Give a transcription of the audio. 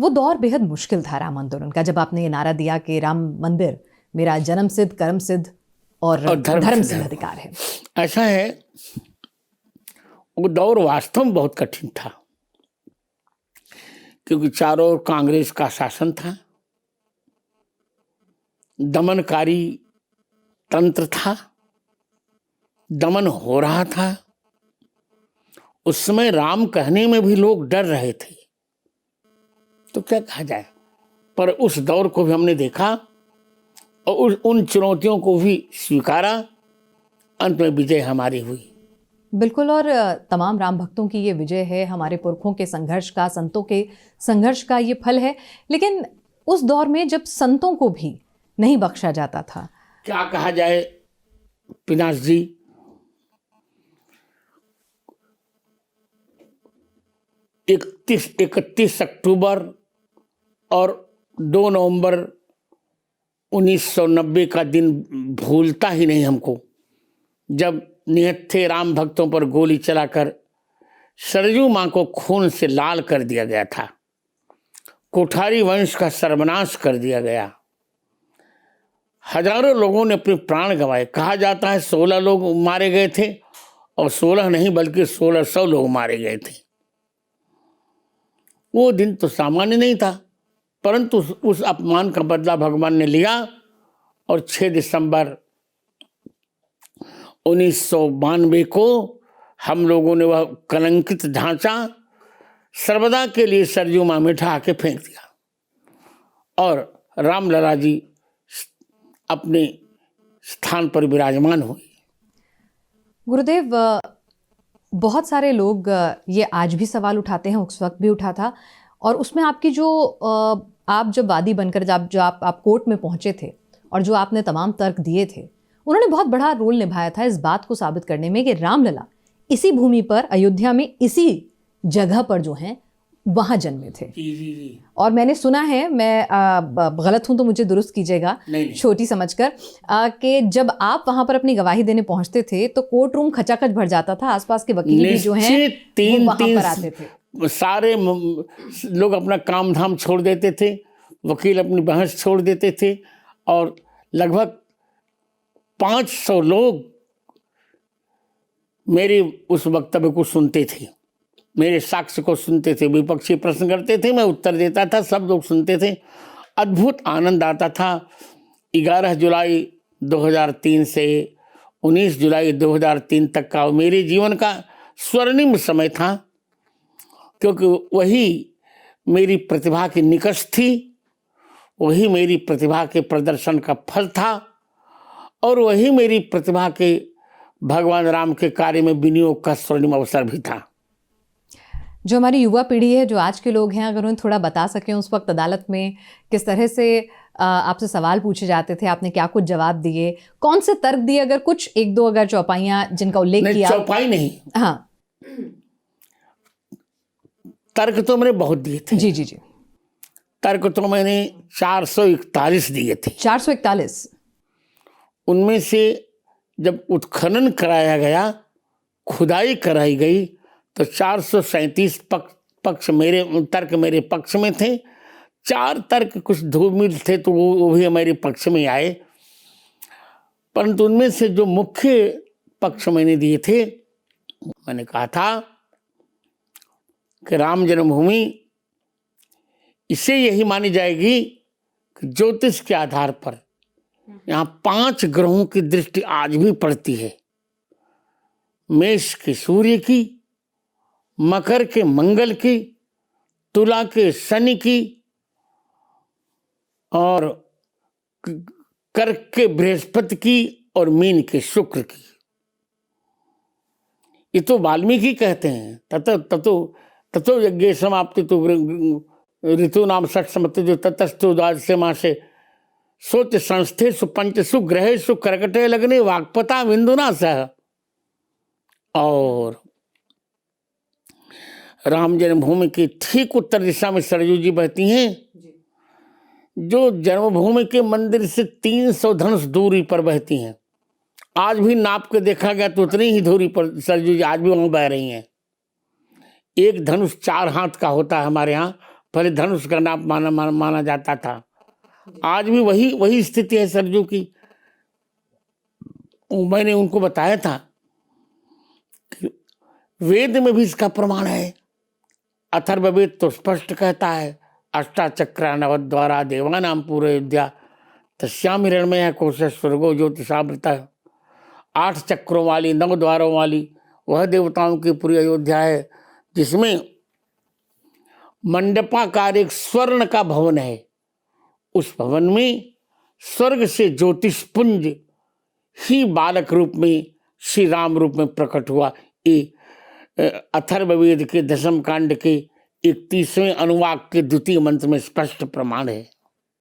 वो दौर बेहद मुश्किल था राम आंदोलन का, जब आपने ये नारा दिया कि राम मंदिर मेरा जन्म सिद्ध कर्म सिद्ध और धर्म सिद्ध अधिकार है। ऐसा है, वो दौर वास्तव में बहुत कठिन था, क्योंकि चारों ओर कांग्रेस का शासन था, दमनकारी तंत्र था, दमन हो रहा था। उस समय राम कहने में भी लोग डर रहे थे, तो क्या कहा जाए। पर उस दौर को भी हमने देखा और उन चुनौतियों को भी स्वीकारा, अंत में विजय हमारी हुई। बिल्कुल, और तमाम राम भक्तों की ये विजय है, हमारे पुरखों के संघर्ष का, संतों के संघर्ष का ये फल है। लेकिन उस दौर में जब संतों को भी नहीं बख्शा जाता था, क्या कहा जाए पिनाश जी, 31 अक्टूबर और 2 नवंबर 1990 का दिन भूलता ही नहीं हमको, जब निहत्थे राम भक्तों पर गोली चलाकर सरयू मां को खून से लाल कर दिया गया था। कोठारी वंश का सर्वनाश कर दिया गया। हजारों लोगों ने अपने प्राण गंवाए। कहा जाता है 16 लोग मारे गए थे, और 16 नहीं बल्कि 1600 लोग मारे गए थे। वो दिन तो सामान्य नहीं था, परंतु उस अपमान का बदला भगवान ने लिया, और 6 दिसंबर 1992 को हम लोगों ने वह कलंकित ढांचा सर्वदा के लिए सरयू मां में ढहा के फेंक दिया, और रामलला जी अपने स्थान पर विराजमान हुई। गुरुदेव, बहुत सारे लोग ये आज भी सवाल उठाते हैं, उस वक्त भी उठा था, और उसमें आपकी जो आप जब वादी बनकर जब आप कोर्ट में पहुंचे थे और जो आपने तमाम तर्क दिए थे, उन्होंने बहुत बड़ा रोल निभाया था इस बात को साबित करने में कि रामलला इसी भूमि पर, अयोध्या में इसी जगह पर जो हैं वहां जन्मे थे। जी। और मैंने सुना है, मैं गलत हूं तो मुझे दुरुस्त कीजिएगा, छोटी समझकर, कि जब आप वहां पर अपनी गवाही देने पहुंचते थे तो कोर्ट रूम खचाखच भर जाता था, आसपास के वकील भी जो हैं वो वहां पर आते थे। सारे लोग अपना काम धाम छोड़ देते थे, वकील अपनी बहस छोड़ देते थे, और लगभग 500 लोग मेरे उस वक्तव्य को सुनते थे, मेरे साक्ष्य को सुनते थे। विपक्षी प्रश्न करते थे, मैं उत्तर देता था, सब लोग सुनते थे। अद्भुत आनंद आता था। 11 जुलाई 2003 से 19 जुलाई 2003 तक का मेरे जीवन का स्वर्णिम समय था, क्योंकि वही मेरी प्रतिभा की निकष थी, वही मेरी प्रतिभा के प्रदर्शन का फल था, और वही मेरी प्रतिभा के भगवान राम के कार्य में विनियोग का स्वर्णिम अवसर भी था। जो हमारी युवा पीढ़ी है, जो आज के लोग हैं, अगर उन्हें थोड़ा बता सकें उस वक्त अदालत में किस तरह से आपसे सवाल पूछे जाते थे, आपने क्या कुछ जवाब दिए, कौन से तर्क दिए, अगर कुछ 1-2 अगर चौपाइयां जिनका उल्लेख किया। चौपाई नहीं, हाँ, तर्क तो मैंने बहुत दिए थे। जी। तर्क तो मैंने 441 दिए थे। 441? उनमें से जब उत्खनन कराया गया, खुदाई कराई गई, तो 437 पक्ष तर्क मेरे पक्ष में थे। 4 तर्क कुछ धूमिल थे, तो वो भी मेरे पक्ष में आए। परंतु उनमें से जो मुख्य पक्ष मैंने दिए थे, मैंने कहा था कि राम जन्मभूमि इसे यही मानी जाएगी कि ज्योतिष के आधार पर यहाँ 5 ग्रहों की दृष्टि आज भी पड़ती है। मेष के सूर्य की, मकर के मंगल की, तुला के शनि की, और कर्क के बृहस्पति की, और मीन के शुक्र की। ये तो वाल्मीकि कहते हैं, ततो यज्ञ समाप्ति तो ऋतु नाम षट समत्ति जो ततस्तु द्वादशे मासे सोच संस्थे सुपंचसु ग्रहेषु कर्कटे लग्ने वाक्पता बिंदुना सह। और राम जन्मभूमि की ठीक उत्तर दिशा में सरयू जी बहती हैं, जो जन्मभूमि के मंदिर से 300 धनुष दूरी पर बहती हैं। आज भी नाप के देखा गया तो उतनी ही दूरी पर सरयू जी आज भी वहां बह रही हैं। एक धनुष 4 हाथ का होता है हमारे यहाँ, पहले धनुष का नाम माना जाता था। आज भी वही स्थिति है सरजू की। मैंने उनको बताया था कि वेद में भी इसका प्रमाण है। अथर्ववेद तो स्पष्ट कहता है, अष्टाचक्रा नवद्वारा देवानाम पूर्वयोध्या तस्याम हिरण्मय कोश स्वर्गो ज्योतिषावृता। 8 चक्रों वाली 9 द्वारों वाली वह देवताओं की पूरी अयोध्या है, जिसमें मंडपाकार एक स्वर्ण का भवन है। उस भवन में स्वर्ग से ज्योतिष पुंज ही बालक रूप में श्री राम रूप में प्रकट हुआ। ये अथर्ववेद के 10वें कांड के 31वें अनुवाक के द्वितीय मंत्र में स्पष्ट प्रमाण है।